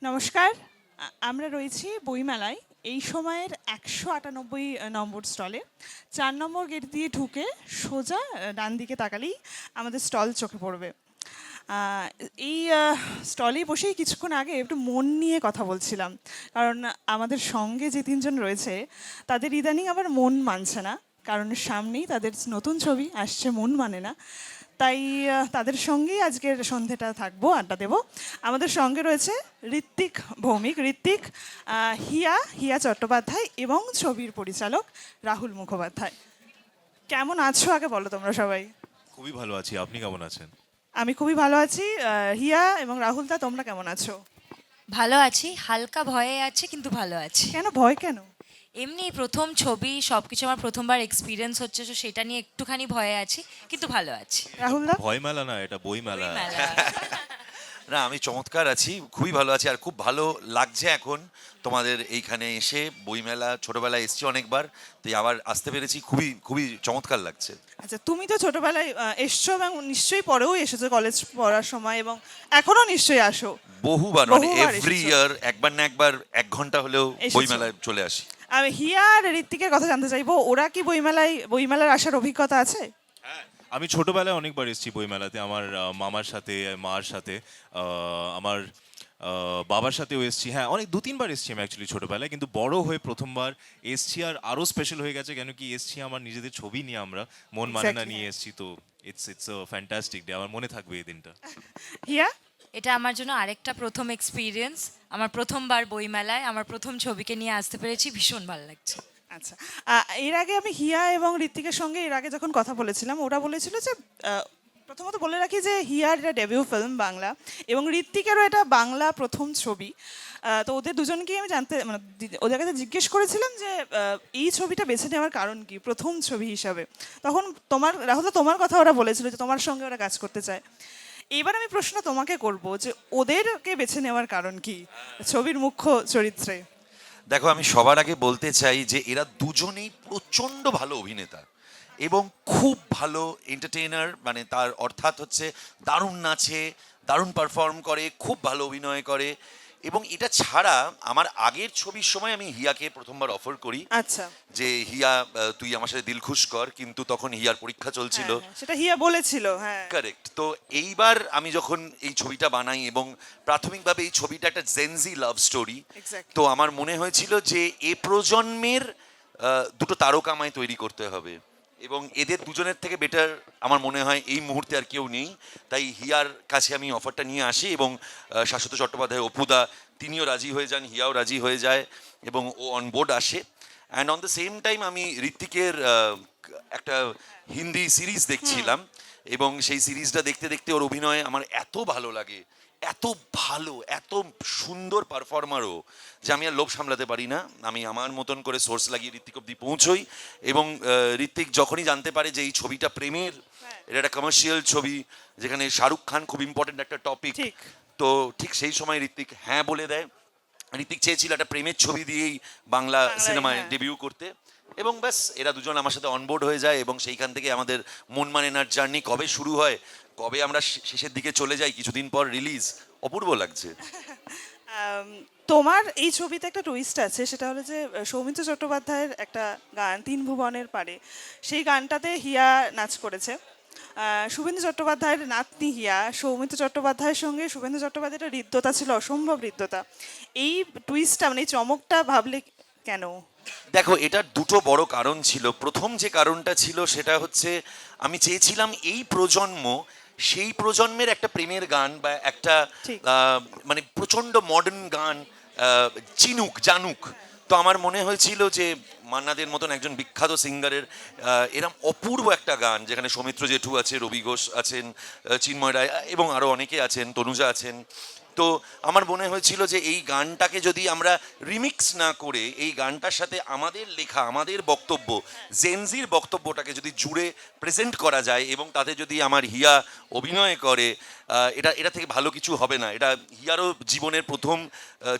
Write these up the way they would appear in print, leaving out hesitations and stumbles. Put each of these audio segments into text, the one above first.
নমস্কার। আমরা রয়েছি বইমেলায়। এই সময়ের ১৯৮ নম্বর স্টলে। ৪ নম্বর গেট দিয়ে ঢুকে সোজা ডান দিকে তাকালেই আমাদের স্টল চোখে পড়বে। আ এই স্টলেই বসেই কিছুক্ষণ আগে একটু মন নিয়ে কথা বলছিলাম। কারণ আমাদের সঙ্গে যে ৩ জন রয়েছে তাদের ইদানিং আবার মন মানছে না। কারণ সামনেই তাদের নতুন ছবি আসছে 'মন মানে না'। তাই তাদের সঙ্গেই আজকের সন্ধেটা থাকবো, আড্ডা দেবো। আমাদের সঙ্গে রয়েছে ঋত্বিক ভৌমিক, ঋত্বিক, হিয়া চট্টোপাধ্যায় এবং ছবির পরিচালক রাহুল মুখোপাধ্যায়। কেমন আছো আগে বলো তোমরা সবাই? খুবই ভালো আছি। আপনি কেমন আছেন? আমি খুবই ভালো আছি। হিয়া এবং রাহুলদা তোমরা কেমন আছো? ভালো আছি, হালকা ভয়ে আছে কিন্তু ভালো আছি। কেন ভয় কেন? এমনি প্রথম ছবি সবকিছু আমার প্রথমবার এক্সপিরিয়েন্স হচ্ছে, তো সেটা নিয়ে একটুখানি ভয়ে আছি কিন্তু ভালো আছি। রাহুলদা? ভয় মেলা না, এটা বই মেলা। মেলা। না, আমি চমৎকার আছি, খুবই ভালো আছি আর খুব ভালো লাগছে এখন তোমাদের এইখানে এসে। বইমেলা ছোটবেলায় এসেছি অনেকবার, তাই আবার আসতে পেরেছি, খুবই খুবই চমৎকার লাগছে। আচ্ছা, তুমি তো ছোটবেলায় এসছো এবং নিশ্চয়ই পরেও এসেছো কলেজ পড়ার সময়, এবং এখনো নিশ্চয়ই আসো। বহুবার, মানে বহুবার এভরি এসেছো। ইয়ার একবার না একবার 1 ঘন্টা হলেও এসেছো। বইমেলায় চলে আসি। আমি হিয়া আর ঋত্বিকের কথা জানতে চাইবো, ওরা কি বইমেলার আসার অভিজ্ঞতা আছে? আমি ছোটবেলায় অনেকবার এসেছি বই মেলাতে, আমার মামার সাথে, মার সাথে, আমার বাবার সাথেও এসেছি। হ্যাঁ, অনেক ২-৩ বার এসেছি আমি অ্যাকচুয়ালি ছোটবেলায়, কিন্তু বড় হয়ে প্রথমবার এসেছি। আর আরও স্পেশাল হয়ে গেছে কেন কি এসেছি আমার নিজেদের ছবি নিয়ে, আমরা মন মানে না Exactly. নিয়ে এসেছি। তো ইটস আ ফ্যান্টাস্টিক ডে, আমার মনে থাকবে এই দিনটা। হিয়া? এটা আমার জন্য আরেকটা প্রথম এক্সপিরিয়েন্স। আমার প্রথমবার বইমেলায় আমার প্রথম ছবিকে নিয়ে আসতে পেরেছি, ভীষণ ভালো লাগছে। আচ্ছা। এর আগে আমি হিয়া এবং ঋত্বিকের সঙ্গে এর আগে যখন কথা বলেছিলাম, ওরা বলেছিল যে প্রথমত বলে রাখি যে হিয়ার এটা ডেবিউ ফিল্ম বাংলা, এবং ঋত্বিকেরও এটা বাংলা প্রথম ছবি। তো ওদের দুজনকেই আমি মানে ওদের কাছে জিজ্ঞেস করেছিলাম যে এই ছবিটা বেছে নেওয়ার কারণ কি প্রথম ছবি হিসাবে। তখন রাহুল, তোমার কথা ওরা বলেছিল যে তোমার সঙ্গে ওরা কাজ করতে চায়। এবার আমি প্রশ্ন তোমাকে করব যে ওদেরকে বেছে নেওয়ার কারণ কি ছবির মুখ্য চরিত্রে? দেখো, আমি সবার আগে বলতে চাই যে এরা দুজনেই প্রচণ্ড ভালো অভিনেতা এবং খুব ভালো এন্টারটেইনার, মানে তার অর্থাৎ হচ্ছে দারুণ নাচে, দারুণ পারফর্ম করে, খুব ভালো অভিনয় করে। এবং এটা ছাড়া আমার আগের ছবির সময় আমি হিয়াকে প্রথমবার অফার করি আচ্ছা। যে হিয়া, তুই আমার সাথে দিলখুশ কর, কিন্তু তখন হিয়ার পরীক্ষা চলছিল। হ্যাঁ, হ্যাঁ, সেটা হিয়া বলেছিল, হ্যাঁ। কারেক্ট। তো এইবার আমি যখন এই ছবিটা বানাই এবং প্রাথমিকভাবে এই ছবিটা একটা জেনজি লাভ স্টোরি, Exactly. তো আমার মনে হয়েছিল যে এ প্রজন্মের দুটো তারকা আমায় তৈরি করতে হবে, এবং এদের দুজনের থেকে বেটার আমার মনে হয় এই মুহূর্তে আর কেউ নেই। তাই হিয়ার কাছে আমি অফারটা নিয়ে আসি এবং শাশ্বত চট্টোপাধ্যায়, অপুদা, তিনিও রাজি হয়ে যান, হিয়াও রাজি হয়ে যায় এবং ও অনবোর্ড আসে। And on the same time আমি ঋত্বিকের একটা হিন্দি সিরিজ দেখছিলাম, এবং সেই সিরিজটা দেখতে দেখতে ওর অভিনয় আমার এত ভালো লাগে, এত ভালো, এত সুন্দর পারফর্মারও, যে আমি আর লোভ সামলাতে পারি না। আমি আমার মতন করে সোর্স লাগিয়ে ঋত্বিক অব্দি পৌঁছোই, এবং ঋত্বিক যখনই জানতে পারে যে এই ছবিটা প্রেমের, এটা একটা কমার্শিয়াল ছবি যেখানে শাহরুখ খান খুব ইম্পর্টেন্ট একটা টপিক, ঠিক। তো ঠিক সেই সময় ঋত্বিক হ্যাঁ বলে দেয়। ঋত্বিক চেয়েছিল একটা প্রেমের ছবি দিয়েই বাংলা বাংলায়, সিনেমায় হ্যাঁ। ডেবিউ করতে, এবং ব্যাস এরা দুজন আমার সাথে অনবোর্ড হয়ে যায়, এবং সেইখান থেকে আমাদের মন মানে নার জার্নি কবে শুরু হয়, কবে আমরা শেষের দিকে চলে যাই, কিছুদিন পর রিলিজ, অপূর্ব লাগছে। তোমার এই ছবিতে একটা টুইস্ট আছে, সেটা হলো যে সৌমিত্র চট্টোপাধ্যায়ের একটা গান 'তিন ভুবনের পারে', সেই গানটাতে হিয়া নাচ করেছে। শুভেন্দু চট্টোপাধ্যায়ের নাতনি হিয়া, সৌমিত্র চট্টোপাধ্যায়ের সঙ্গে শুভেন্দু চট্টোপাধ্যায়ের একটা হৃদ্যতা ছিল, অসম্ভব হৃদ্যতা। এই টুইস্টটা, মানে এই চমকটা ভাবলে কেন? দেখো, এটার দুটো বড় কারণ ছিল। প্রথম যে কারণটা ছিল সেটা হচ্ছে আমি চেয়েছিলাম এই প্রজন্ম সেই প্রজন্মের একটা প্রেমের গান বা একটা ঠিক। মানে প্রচণ্ড মডার্ন গান জানুক। তো আমার মনে হয়েছিল যে মান্নাদের মতন একজন বিখ্যাত সিঙ্গারের এরম অপূর্ব একটা গান, যেখানে সৌমিত্র জেঠু আছে, রবি ঘোষ আছেন, চিন্ময় রায় এবং আরও অনেকে আছেন, তনুজা আছেন। তো আমার মনে হয়েছিল যে এই গানটাকে যদি আমরা রিমিক্স না করে এই গানটার সাথে আমাদের লেখা, আমাদের বক্তব্য, জেনজির বক্তব্যটাকে যদি জুড়ে প্রেজেন্ট করা যায়, এবং তাতে যদি আমার হিয়া অভিনয় করে, এটা থেকে ভালো কিছু হবে না। এটা হিয়ারও জীবনের প্রথম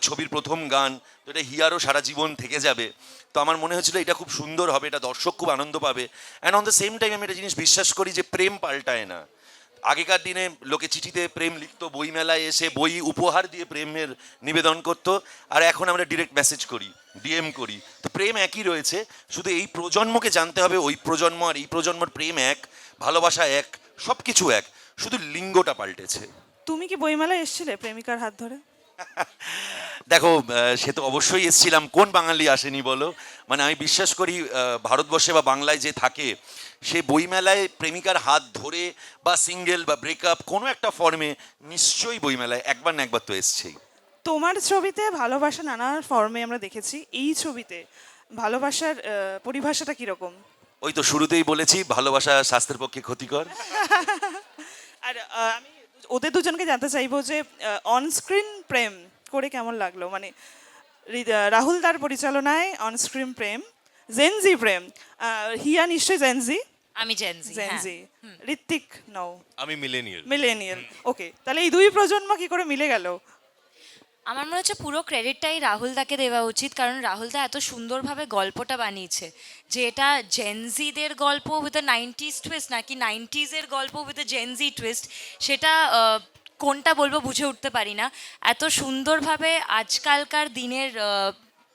ছবির প্রথম গান, তো এটা হিয়ারও সারা জীবন থেকে যাবে। তো আমার মনে হয়েছিল এটা খুব সুন্দর হবে, এটা দর্শক খুব আনন্দ পাবে। And on the same time আমি একটা জিনিস বিশ্বাস করি যে প্রেম পাল্টায় না, আগেকার দিনে লোকে চিঠিতে প্রেম লিখতো, বইমেলায় এসে বই উপহার দিয়ে প্রেমের নিবেদন করতো, আর এখন আমরা ডিরেক্ট মেসেজ করি, ডিএম করি। তো প্রেম একই রয়েছে, শুধু এই প্রজন্মকে জানতে হবে ওই প্রজন্ম আর এই প্রজন্মর প্রেম এক, ভালোবাসা এক, সব কিছু এক, শুধু লিঙ্গটা পাল্টেছে। তুমি কি বইমেলায় এসেছিলে প্রেমিকার হাত ধরে? দেখো, সে তো অবশ্যই এসেছিলাম, কোন বাঙালি আসেনি বলো? মানে আমি বিশ্বাস করি ভারতবর্ষে বা বাংলায় যে থাকে, সে বইমেলায় প্রেমিকার হাত ধরে বা সিঙ্গেল বা ব্রেকআপ কোনো একটা ফর্মে নিশ্চয়ই বইমেলায় একবার না একবার তো এসছেই। তোমার ছবিতে ভালোবাসা নানা ফর্মে আমরা দেখেছি, এই ছবিতে ভালোবাসার পরিভাষাটা কিরকম? ওই তো শুরুতেই বলেছি, ভালোবাসা স্বাস্থ্যের পক্ষে ক্ষতিকর। আর আমি ওদের দুজনকে জানতে চাইবো যে অনস্ক্রিন প্রেম করে কেমন লাগলো, মানে রাহুল দার পরিচালনায় অনস্ক্রিন প্রেম, জেনজি প্রেম। হিয়া নিশ্চয়ই জেনজি। আমি জেনজি। জেনজি। ঋত্বিক নও, আমি মিলেনিয়াল। মিলেনিয়াল। ওকে, তাহলে এই দুই প্রজন্ম কি করে মিলে গেল? আমার মনে হচ্ছে পুরো ক্রেডিটটাই রাহুল দাকে দেওয়া উচিত, কারণ রাহুল দা এত সুন্দরভাবে গল্পটা বানিয়েছে যে এটা জেনজিদের গল্প উইথ আ 90s টুইস্ট নাকি 90s-এর গল্প উইথ আ জেনজি টুইস্ট, সেটা কোনটা বলবো বুঝে উঠতে পারি না। এত সুন্দরভাবে আজকালকার দিনের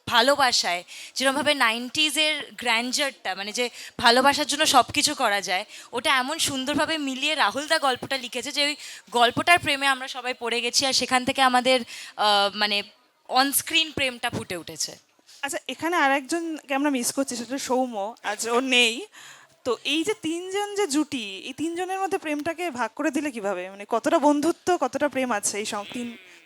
ভালোবাসায় যেরকমভাবে 90s-এর গ্র্যান্ডারটা, মানে যে ভালোবাসার জন্য সব কিছু করা যায়, ওটা এমন সুন্দরভাবে মিলিয়ে রাহুল দা গল্পটা লিখেছে যে ওই গল্পটার প্রেমে আমরা সবাই পড়ে গেছি, আর সেখান থেকে আমাদের মানে অনস্ক্রিন প্রেমটা ফুটে উঠেছে। আচ্ছা, এখানে আর একজনকে আমরা মিস করছি, সেটা সৌম্য, আজ ও নেই। তো এই যে তিনজন যে জুটি, এই তিনজনের মধ্যে প্রেমটাকে ভাগ করে দিলে কিভাবে, মানে কতটা বন্ধুত্ব কতটা প্রেম আছে এই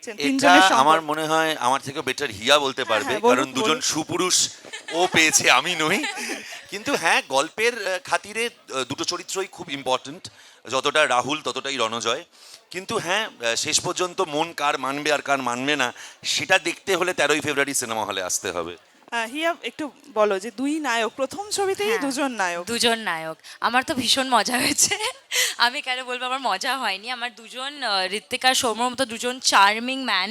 এটা তিনজনের আমার সম্পর্ক? মনে হয় আমার থেকে বেটার হিয়া বলতে পারবে, হ্যাঁ, বলুন, কারণ দুজন বলুন। সুপুরুষ ও পেয়েছে, আমি নই। কিন্তু হ্যাঁ, গল্পের খাতিরে দুটো চরিত্রই খুব ইম্পর্ট্যান্ট, যতটা রাহুল ততটাই রণজয়। কিন্তু হ্যাঁ, শেষ পর্যন্ত মন কার মানবে আর কার মানবে না, সেটা দেখতে হলে 13ই ফেব্রুয়ারি সিনেমা হলে আসতে হবে। হিয়া, একটু বলো যে দুই নায়ক, প্রথম ছবিতেই হ্যাঁ, দুজন নায়ক। দুজন নায়ক। আমার তো ভীষণ মজা হয়েছে। আমি কেন বলবো আমার মজা হয়নি? আমার দুজন ঋত্বিক আর সৌম্যর মতো দুজন চার্মিং ম্যান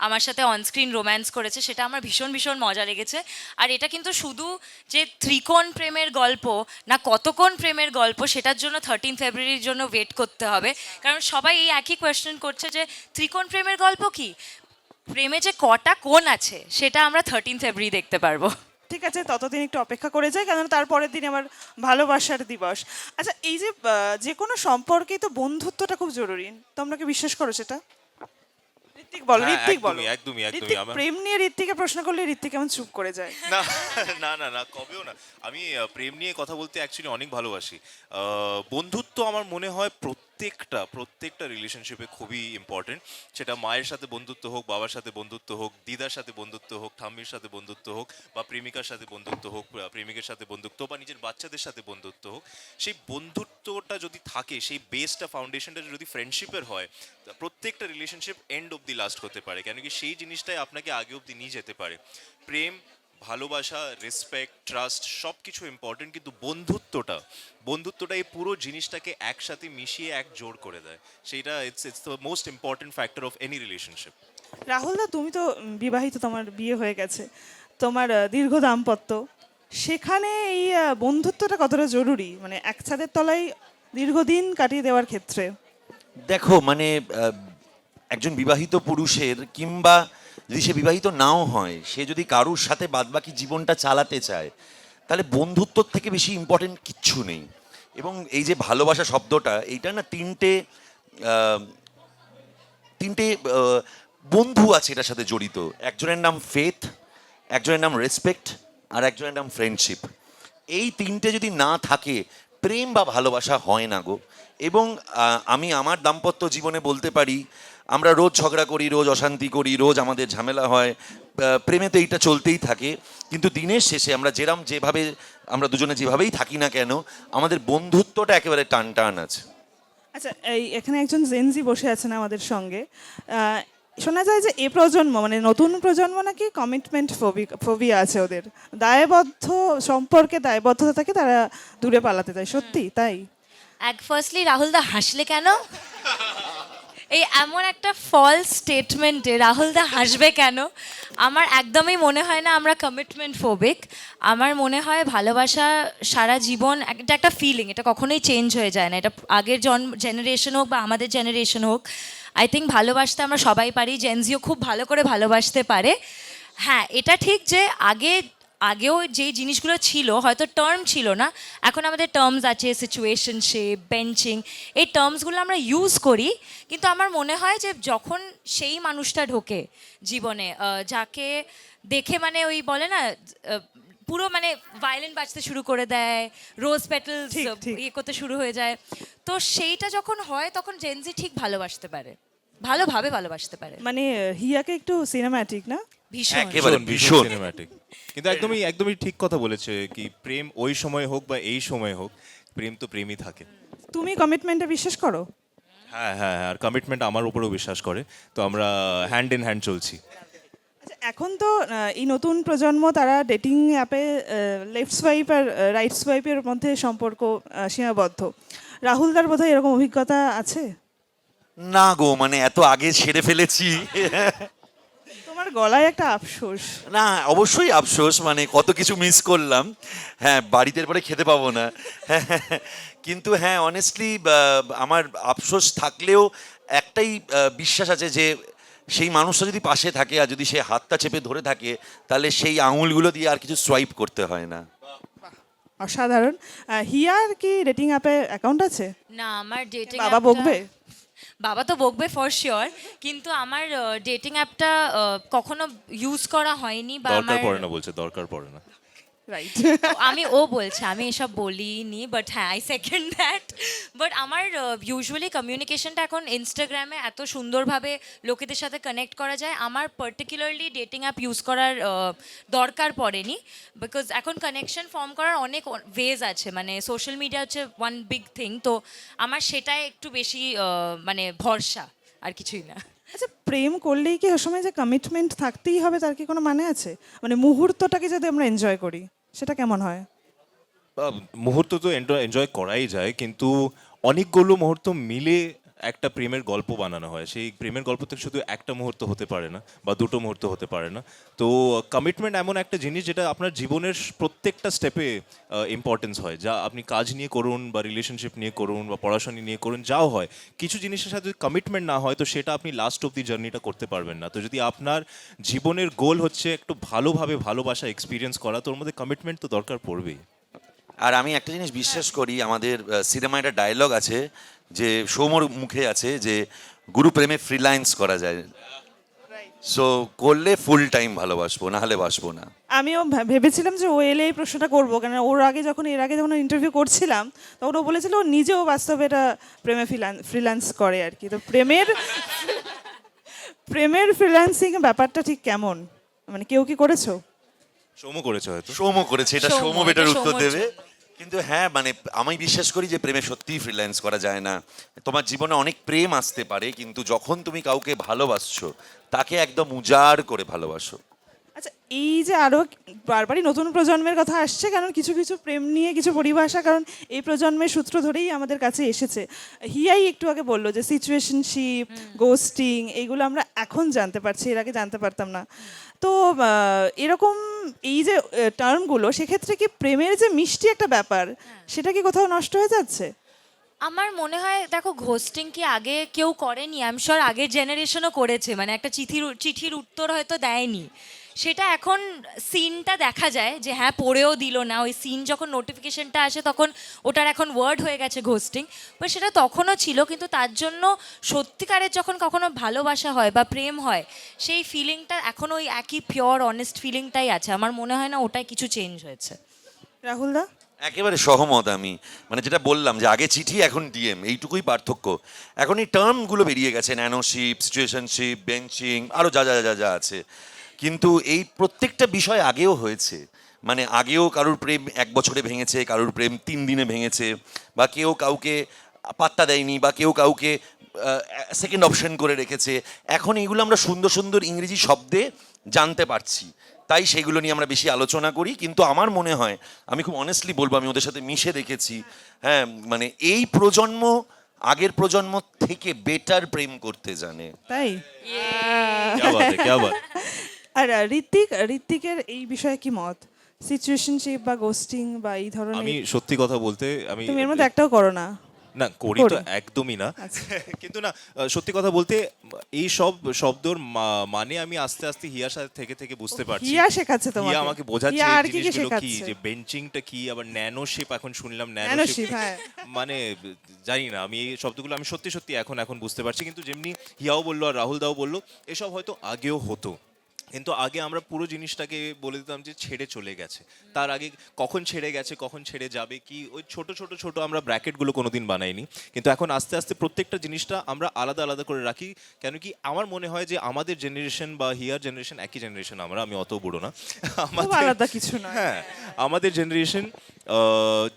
আমার সাথে অনস্ক্রিন রোম্যান্স করেছে, সেটা আমার ভীষণ ভীষণ মজা লেগেছে। আর এটা কিন্তু শুধু যে ত্রিকোণ প্রেমের গল্প না, কতক্ষণ প্রেমের গল্প, সেটার জন্য 13 ফেব্রুয়ারির জন্য ওয়েট করতে হবে। কারণ সবাই এই একই কোয়েশ্চেন করছে যে ত্রিকোণ প্রেমের গল্প কি, প্রেমে যে কটা কোণ আছে সেটা আমরা 13 ফেব্রুয়ারি দেখতে পারবো। ঠিক আছে, ততদিন একটু অপেক্ষা করে যাই, কারণ তারপরের দিন আমার ভালোবাসার দিবস। আচ্ছা, এই যে যে কোনো সম্পর্কেই তো বন্ধুত্বটা খুব জরুরি, তোমরা কি বিশ্বাস করো সেটা? ঋত্বিক বলো, হ্যাঁ, ঋত্বিক বলো। একদমই। ঋত্বিক, প্রেম নিয়ে ঋত্বিককে প্রশ্ন করলে ঋত্বিক কেমন চুপ করে যায়। না না না না, কবেও না। আমি প্রেম নিয়ে কথা বলতে অ্যাকচুয়ালি অনেক ভালোবাসি। বন্ধুত্ব আমার মনে হয় প্রত্যেকটা রিলেশনশিপে খুবই ইম্পর্টেন্ট। সেটা মায়ের সাথে বন্ধুত্ব হোক, বাবার সাথে বন্ধুত্ব হোক, দিদার সাথে বন্ধুত্ব হোক, ঠাম্মির সাথে বন্ধুত্ব হোক, বা প্রেমিকার সাথে বন্ধুত্ব হোক, প্রেমিকের সাথে বন্ধুত্ব, বা নিজের বাচ্চাদের সাথে বন্ধুত্ব হোক। সেই বন্ধুত্বটা যদি থাকে, সেই বেসটা, ফাউন্ডেশনটা যদি ফ্রেন্ডশিপের হয়, প্রত্যেকটা রিলেশনশিপ এন্ড অব্দি লাস্ট করতে পারে, কেন কি সেই জিনিসটাই আপনাকে আগে অব্দি নিয়ে যেতে পারে। প্রেম, ভালোবাসা, রেসপেক্ট, ট্রাস্ট সব কিছু ইম্পর্টেন্ট, কিন্তু বন্ধুত্বটা এই পুরো জিনিসটাকে একসাথে মিশিয়ে এক জোড় করে দেয়। সেইটা it's the most important factor of any relationship. Rahul da, তুমি তো বিবাহিত, তোমার বিয়ে হয়ে গেছে, তোমার দীর্ঘ দাম্পত্য, সেখানে এই বন্ধুত্বটা কতটা জরুরি, মানে এক ছাদের তলায় দীর্ঘদিন কাটিয়ে দেওয়ার ক্ষেত্রে? দেখো, মানে একজন বিবাহিত পুরুষের, কিংবা যদি সে বিবাহিত নাও হয়, সে যদি কারুর সাথে বাদবাকি জীবনটা চালাতে চায়, তাহলে বন্ধুত্বর থেকে বেশি ইম্পর্টেন্ট কিচ্ছু নেই। এবং এই যে ভালোবাসা শব্দটা, এইটা না তিনটে বন্ধু আছে এটার সাথে জড়িত। একজনের নাম ফেথ, একজনের নাম রেসপেক্ট, আর একজনের নাম ফ্রেন্ডশিপ। এই তিনটে যদি না থাকে, প্রেম বা ভালোবাসা হয় না গো। এবং আমি আমার দাম্পত্য জীবনে বলতে পারি, আমরা রোজ ঝগড়া করি, রোজ অশান্তি করি, রোজ আমাদের ঝামেলা হয়, প্রেমে তো এইটা চলতেই থাকে। কিন্তু দিনের শেষে আমরা দুজনে যেভাবেই থাকি না কেন, আমাদের বন্ধুত্বটা একেবারে টান টান আছে। আচ্ছা, এই এখানে একজন জেনজি বসে আছেন আমাদের সঙ্গে। শোনা যায় যে এ প্রজন্ম, মানে নতুন প্রজন্ম নাকি কমিটমেন্ট ফোবিয়া আছে ওদের, দায়বদ্ধ সম্পর্কে দায়বদ্ধতা থেকে তারা দূরে পালাতে চায়, সত্যি তাই? ফার্স্টলি রাহুল দা হাসলে কেন? এই এমন একটা ফলস স্টেটমেন্টে রাহুল দা হাসবে কেন? আমার একদমই মনে হয় না আমরা কমিটমেন্ট ফোবিক। আমার মনে হয় ভালোবাসা সারা জীবন এটা একটা ফিলিং, এটা কখনোই চেঞ্জ হয়ে যায় না। এটা আগের জেনারেশন হোক বা আমাদের জেনারেশন হোক, আই থিঙ্ক ভালোবাসতে আমরা সবাই পারি। জেনজিও খুব ভালো করে ভালোবাসতে পারে। হ্যাঁ, এটা ঠিক যে আগেও যে জিনিসগুলো ছিল হয়তো টার্ম ছিল না, এখন আমাদের টার্মস আছে, সিচুয়েশনশিপ, বেঞ্চিং, এই টার্মসগুলো আমরা ইউজ করি। কিন্তু আমার মনে হয় যে যখন সেই মানুষটা ঢোকে জীবনে, যাকে দেখে মানে ওই বলে না পুরো মানে ভায়োলিন বাজতে শুরু করে দেয়, রোজ পেটালস ঠিক, ঠিক। ইয়ে করতে শুরু হয়ে যায়, তো সেইটা যখন হয় তখন জেনজি ঠিক ভালোবাসতে পারে, ভালোভাবে ভালোবাসতে পারে। মানে হিয়াকে একটু সিনেম্যাটিক না? ভীষণ। একেবারে ভীষণ। সিনেম্যাটিক। কিন্তু একদমই ঠিক কথা বলেছে কি প্রেম ওই সময় হোক বা এই সময় হোক, প্রেম তো প্রেমই থাকে। তুমি কমিটমেন্টে বিশ্বাস করো? হ্যাঁ হ্যাঁ হ্যাঁ, আর কমিটমেন্ট আমার উপরেও বিশ্বাস করে, তো আমরা হ্যান্ড ইন হ্যান্ড চলছি। আচ্ছা, এখন তো এই নতুন প্রজন্ম তারা ডেটিং অ্যাপে লেফট সোয়াইপ আর রাইট সোয়াইপের মধ্যে সম্পর্ক সীমাবদ্ধ। রাহুলদার বোধহয় এরকম অভিজ্ঞতা আছে? না গো, মানে এত আগে ছেড়ে ফেলেছি। তোমার গলায় একটা আফসোস। না, অবশ্যই আফসোস, মানে কত কিছু মিস করলাম। হ্যাঁ, বাড়িতে পরে খেতে পাবো না। কিন্তু হ্যাঁ, অনেস্টলি আমার আফসোস থাকলেও একটাই বিশ্বাস আছে যে সেই মানুষটা যদি পাশে থাকে আর যদি সে হাতটা চেপে ধরে থাকে, তাহলে সেই আঙুলগুলো দিয়ে আর কিছু সোয়াইপ করতে হয় না। অসাধারণ। হিয়ার কি ডেটিং অ্যাপে অ্যাকাউন্ট আছে? না, আমার ডেটিং বাবা বকবে? বাবা তো বকবে ফর শিওর, কিন্তু আমার ডেটিং অ্যাপটা কখনো ইউজ করা হয়নি বা দরকার আমার পড়ে না বলছে, দরকার পড়ে না। রাইট। ও বলছে আমি এসব বলিনি, বাট হ্যাঁ আই সেকেন্ড দ্যাট। বাট আমার ইউজুয়ালি কমিউনিকেশনটা এখন ইনস্টাগ্রামে এত সুন্দরভাবে লোকেদের সাথে কানেক্ট করা যায়, আমার পার্টিকুলারলি ডেটিং অ্যাপ ইউজ করার দরকার পড়েনি, বিকজ এখন কানেকশন ফর্ম করার অনেক ওয়েজ আছে, মানে সোশ্যাল মিডিয়া হচ্ছে ওয়ান বিগ থিং, তো আমার সেটাই একটু বেশি মানে ভরসা, আর কিছুই না। আচ্ছা, প্রেম করলেই কি ওই সময় যে কমিটমেন্ট থাকতেই হবে তার কি কোনো মানে আছে? মানে মুহূর্তটাকে যদি আমরা এনজয় করি সেটা কেমন হয়? মুহূর্ত তো এনজয় করাই যায়, কিন্তু অনেকগুলো মুহূর্ত মিলে একটা প্রেমের গল্প বানানো হয়। সেই প্রেমের গল্প থেকে শুধু একটা মুহূর্ত হতে পারে না বা দুটো মুহূর্ত হতে পারে না। তো কমিটমেন্ট এমন একটা জিনিস যেটা আপনার জীবনের প্রত্যেকটা স্টেপে ইম্পর্টেন্স হয়। যা আপনি কাজ নিয়ে করুন বা রিলেশনশিপ নিয়ে করুন বা পড়াশোনা নিয়ে করুন, যাও হয়, কিছু জিনিসের সাথে কমিটমেন্ট না হয় তো সেটা আপনি লাস্ট অব দি জার্নিটা করতে পারবেন না। তো যদি আপনার জীবনের গোল হচ্ছে একটু ভালোভাবে ভালোবাসা এক্সপিরিয়েন্স করা, তোর মধ্যে কমিটমেন্ট তো দরকার পড়বেই। আর আমি একটা জিনিস বিশ্বাস করি, আমাদের সিনেমায় একটা ডায়লগ আছে যে সৌমর মুখে আছে যে গুরু প্রেমে ফ্রিল্যান্স করা যায়, সো করলে ফুল টাইম ভালোবাসবো, না হলে বাসবো না। আমিও ভেবেছিলাম যে ও এলে এই প্রশ্নটা করবো, কেন এর আগে যখন ইন্টারভিউ করছিলাম তখন ও বলেছিল ও নিজেও বাস্তবে এটা প্রেমে ফ্রিল্যান্স করে আর কি। তো প্রেমের ফ্রিল্যান্সিং ব্যাপারটা ঠিক কেমন? মানে কেউ কি করেছো? সৌম করেছে হয়তো। সৌম করেছে, এটা সৌম, সৌম এটা বেটার উত্তর সৌমর দেবে। জন্য। কিন্তু হ্যাঁ, মানে আমি বিশ্বাস করি যে প্রেমে সত্যিই ফ্রিল্যান্স করা যায় না। তোমার জীবনে অনেক প্রেম আসতে পারে, কিন্তু যখন তুমি কাউকে ভালোবাসছো তাকে একদম উজাড় করে ভালোবাসো। আচ্ছা, এই যে আরো বারবারই নতুন প্রজন্মের কথা আসছে, কারণ কিছু কিছু প্রেম নিয়ে কিছু পরিভাষা কারণ এই প্রজন্মের সূত্র ধরেই আমাদের কাছে এসেছে। হিয়াই একটু আগে বললো যে সিচুয়েশনশিপ, গোস্টিং, এইগুলো আমরা এখন জানতে পারছি, এর আগে জানতে পারতাম না। তো এরকম এই যে টার্মগুলো, সেক্ষেত্রে কি প্রেমের যে মিষ্টি একটা ব্যাপার সেটা কি কোথাও নষ্ট হয়ে যাচ্ছে? আমার মনে হয় দেখো, ঘোস্টিং কি আগে কেউ করেনি? আই এম শিওর আগের জেনারেশনও করেছে, মানে একটা চিঠির উত্তর হয়তো দেয়নি, সেটা এখন সিনটা দেখা যায় যে হ্যাঁ পড়েও দিল না, ওই সিন যখন নোটিফিকেশনটা আসে তখন ওটার এখন ওয়ার্ড হয়ে গেছে ঘোস্টিং, বাট সেটা তখনও ছিল। কিন্তু তার জন্য সত্যিকারের যখন কখনো ভালোবাসা হয় বা প্রেম হয়, সেই ফিলিংটা এখন ওই একই পিওর অনেস্ট ফিলিংটাই আছে। আমার মনে হয় না ওটাই কিছু চেঞ্জ হয়েছে। রাহুল দা? একেবারে সহমত আমি, মানে যেটা বললাম যে আগে চিঠি এখন ডিএম, এইটুকুই পার্থক্য। এখন এই টার্মগুলো বেরিয়ে গেছে, ন্যানোশিপ, সিচুয়েশনশিপ, বেঞ্চিং, আরও যা যা যা যা আছে। কিন্তু এই প্রত্যেকটা বিষয় আগেও হয়েছে, মানে আগেও কারুর প্রেম 1 বছরে ভেঙেছে, কারুর প্রেম 3 দিনে ভেঙেছে, বা কেউ কাউকে পাত্তা দেয়নি, বা কেউ কাউকে সেকেন্ড অপশন করে রেখেছে। এখন এইগুলো আমরা সুন্দর সুন্দর ইংরেজি শব্দে জানতে পারছি, তাই সেগুলো নিয়ে আমরা বেশি আলোচনা করি। কিন্তু আমার মনে হয়, আমি খুব অনেস্টলি বলবো, আমি ওদের সাথে মিশে দেখেছি, হ্যাঁ, মানে এই প্রজন্ম আগের প্রজন্ম থেকে বেটার প্রেম করতে জানে। তাই क्या बात है, क्या बात। আর ঋত্বিকের এই বিষয়ে কি মত? সিচুয়েশনশিপ বা গোস্টিং বা এই আমি ধরনের, সত্যি কথা বলতে আমি তুমি এর মধ্যে একটাও করো না। না করি তো করি। একদমই না, আচ্ছা। কিন্তু না সত্যি কথা বলতে এই সব শব্দর মানে আমি আস্তে আস্তে হিয়ার সাথে থেকে থেকে বুঝতে পারছি। হিয়া শেখাচ্ছে তোমাকে? হিয়া আমাকে বোঝাচ্ছে হিয়া আর এই কি কি জিনিসগুলো কি, শেখাচ্ছে? যে বেঞ্চিংটা কি, আবার ন্যানোশিপ এখন শুনলাম ন্যানোশিপ, ন্যানোশিপ, হ্যাঁ। মানে জানি না, আমি এই শব্দগুলো আমি সত্যি সত্যি এখন বুঝতে পারছি, কিন্তু যেমনি হিয়াও বললো আর রাহুল দাও বললো এসব হয়তো আগেও হতো, কিন্তু আগে আমরা পুরো জিনিসটাকে বলে দিতাম যে ছেড়ে চলে গেছে, তার আগে কখন ছেড়ে গেছে কখন ছেড়ে যাবে কি, ওই ছোট আমরা ব্র্যাকেটগুলো কোনোদিন বানাইনি, কিন্তু এখন আস্তে আস্তে প্রত্যেকটা জিনিসটা আমরা আলাদা আলাদা করে রাখি। কেন কি আমার মনে হয় যে আমাদের জেনারেশন বা হিয়ার জেনারেশন একই জেনারেশন, আমি অত বুড়ো না, খুব আলাদা কিছু না। হ্যাঁ আমাদের জেনারেশন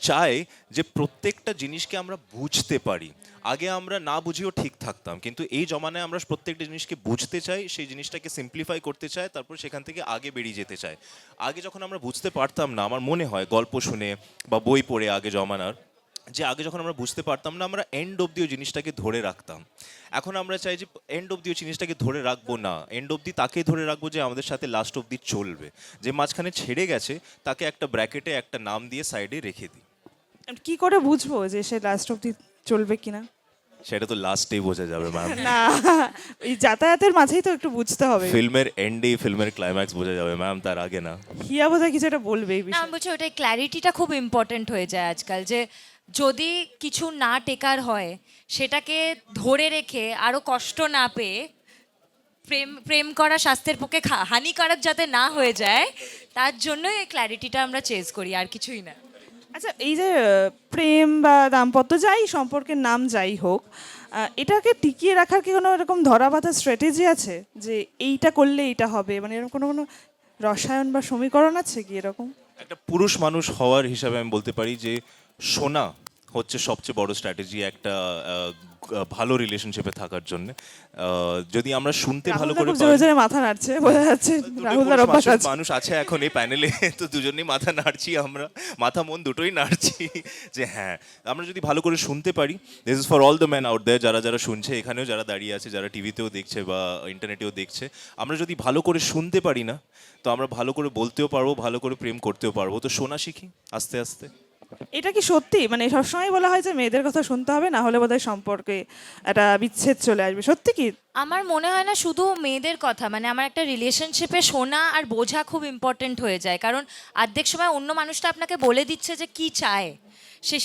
চায় যে প্রত্যেকটা জিনিসকে আমরা বুঝতে পারি। আগে আমরা না বুঝেও ঠিক থাকতাম, কিন্তু এই জমানায় আমরা প্রত্যেকটা জিনিসকে বুঝতে চাই, সেই জিনিসটাকে সিম্পলিফাই করতে চাই, তারপর সেখান থেকে আগে বেরিয়ে যেতে চাই। আগে যখন আমরা বুঝতে পারতাম না, আমার মনে হয় গল্প শুনে বা বই পড়ে আগে জমানার, যে আগে যখন আমরা বুঝতে পারতাম না আমরা এন্ড অব্দি ওই জিনিসটাকে ধরে রাখতাম। এখন আমরা চাই যে এন্ড অব্দি ওই জিনিসটাকে ধরে রাখবো না, এন্ড অব্দি তাকে ধরে রাখবো যে আমাদের সাথে লাস্ট অব্দি চলবে, যে মাঝখানে ছেড়ে গেছে তাকে একটা ব্র্যাকেটে একটা নাম দিয়ে সাইডে রেখে দিই। কি করে বুঝবো যে সে লাস্ট অব্দি চলবে কিনা? সেটা তো লাস্টেই বোঝা যাবে ম্যাম, না, এই যাতায়াতের মাঝেই তো একটু বুঝতে হবে। ফিল্মের এন্ডেই ফিল্মের ক্লাইম্যাক্স বোঝা যাবে ম্যাম, তার আগে না। হিয়া বোধহয় কিছু একটা বলবে এই না বিষয়ে। আমি বলছি ওটাই, ক্ল্যারিটিটা খুব ইম্পর্ট্যান্ট হয়ে যায় আজকাল, যে যদি কিছু না টেকার হয় সেটাকে ধরে রেখে আরো কষ্ট না পেয়ে প্রেম প্রেম করা স্বাস্থ্যের পক্ষে হানিকারক যাতে না হয়ে যায়, তার জন্যই এই ক্ল্যারিটিটা আমরা চেজ করি, আর কিছুই না। আচ্ছা, এই যে প্রেম বা দাম্পত্য যাই সম্পর্কের নাম যাই হোক, এটাকে টিকিয়ে রাখার কি কোনো এরকম ধরা বাঁধা স্ট্র্যাটেজি আছে যে এইটা করলে এইটা হবে, মানে এরকম কোনো কোনো রসায়ন বা সমীকরণ আছে কি এরকম? একটা পুরুষ মানুষ হওয়ার হিসাবে আমি বলতে পারি যে শোনা হচ্ছে সবচেয়ে বড় স্ট্র্যাটেজি একটা ভালো রিলেশনশিপে থাকার জন্য। যদি আমরা শুনতে ভালো রাহুলদা করে খুব জোরে পারি, জোরে মাথা নাড়ছে, বোঝা যাচ্ছে দুটো রাহুলদার পুরুষ অভ্যাস আছে। মানুষ আছে এখন এই প্যানেলে, তো দুজনেই মাথা নাড়ছি, আমরা মাথা মন দুটোই নাড়ছি, যে হ্যাঁ আমরা যদি ভালো করে শুনতে পারি, this is for all the man out there, যারা যারা শুনছে এখানেও, যারা দাঁড়িয়ে আছে, যারা টিভিতেও দেখছে বা ইন্টারনেটেও দেখছে, আমরা যদি ভালো করে শুনতে পারি না, তো আমরা ভালো করে বলতেও পারবো, ভালো করে প্রেম করতেও পারবো। তো শোনা শিখি আস্তে আস্তে। এটা কি সত্যি? মানে সবসময় বলা হয় যে মেয়েদের কথা শুনতে হবে, না হলে বোধহয় সম্পর্কে একটা বিচ্ছেদ চলে আসবে, সত্যি কি? আমার মনে হয় না শুধু মেয়েদের কথা, মানে আমার একটা রিলেশনশিপে শোনা আর বোঝা খুব ইম্পর্টেন্ট হয়ে যায়, কারণ অর্ধেক সময় অন্য মানুষটা আপনাকে বলে দিচ্ছে যে কি চায়,